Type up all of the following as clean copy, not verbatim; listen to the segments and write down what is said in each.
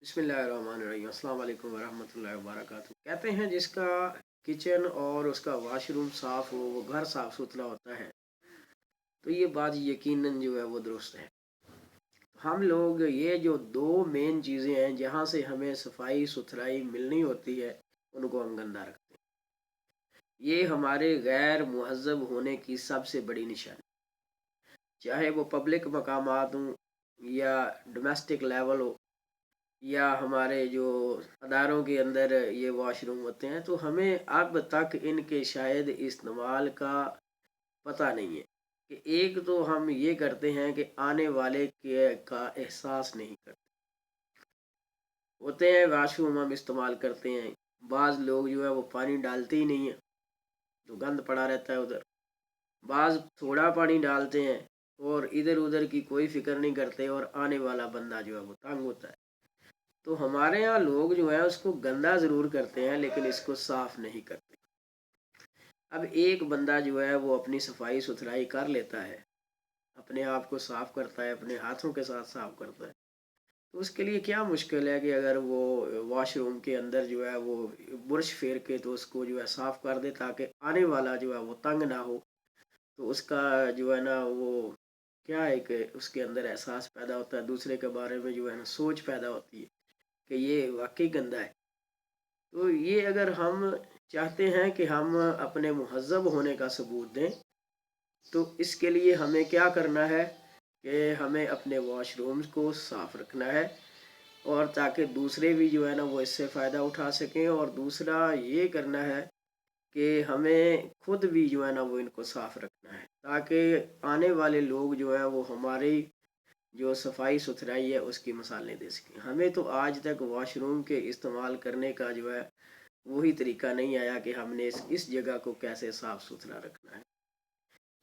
बिस्मिल्लाहिर्रहमानिर्रहीम। अस्सलाम वालेकुम वरहमतुल्लाहि वबरकातुहू। कहते हैं जिसका किचन और उसका वॉशरूम साफ़ हो वो घर साफ़ सुथरा होता है। तो ये बात यकीनन जो है वो दुरुस्त है। हम लोग ये जो दो मेन चीज़ें हैं जहाँ से हमें सफाई सुथराई मिलनी होती है उनको हम गंदा रखते हैं। ये हमारे गैर मुहज़्ज़ब होने की सबसे बड़ी निशानी, चाहे वो पब्लिक मकामात हों या डोमेस्टिक लेवल हो या हमारे जो अदारों के अंदर ये वॉशरूम होते हैं। तो हमें अब तक इनके शायद इस्तेमाल का पता नहीं है कि एक तो हम ये करते हैं कि आने वाले के का एहसास नहीं करते। होते हैं वॉशरूम हम इस्तेमाल करते हैं, बाज़ लोग जो है वो पानी डालते ही नहीं है तो गंद पड़ा रहता है उधर। बाज़ थोड़ा पानी डालते हैं और इधर उधर की कोई फिक्र नहीं करते और आने वाला बंदा जो है वो तंग होता है। तो हमारे यहाँ लोग जो है उसको गंदा ज़रूर करते हैं लेकिन इसको साफ़ नहीं करते। अब एक बंदा जो है वो अपनी सफाई सुथराई कर लेता है, अपने आप को साफ़ करता है, अपने हाथों के साथ साफ़ करता है, तो उसके लिए क्या मुश्किल है कि अगर वो वॉशरूम के अंदर जो है वो बुरश फेर के तो उसको जो है साफ़ कर दे ताकि आने वाला जो है वो तंग ना हो। तो उसका जो है ना वो क्या है कि उसके अंदर एहसास पैदा होता है, दूसरे के बारे में जो है ना सोच पैदा होती है कि ये वाकई गंदा है। तो ये अगर हम चाहते हैं कि हम अपने मुहज़्ज़ब होने का सबूत दें तो इसके लिए हमें क्या करना है कि हमें अपने वॉशरूम्स को साफ़ रखना है और ताकि दूसरे भी जो है ना वो इससे फ़ायदा उठा सकें। और दूसरा ये करना है कि हमें खुद भी जो है ना वो इनको साफ़ रखना है ताकि आने वाले लोग जो हैं वो हमारी जो सफाई सुथराई है उसकी मिसालें दे सकें। हमें तो आज तक वॉशरूम के इस्तेमाल करने का जो है वही तरीका नहीं आया कि हमने इस जगह को कैसे साफ़ सुथरा रखना है।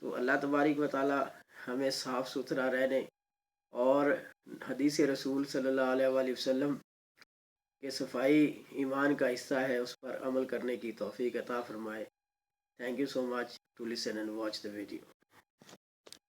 तो अल्लाह तबारक व तआला हमें साफ़ सुथरा रहने और हदीस रसूल सल्लल्लाहु अलैहि वसल्लम के सफाई ईमान का हिस्सा है उस पर अमल करने की तौफीक अता फरमाए। Thank you so much to listen and watch the video.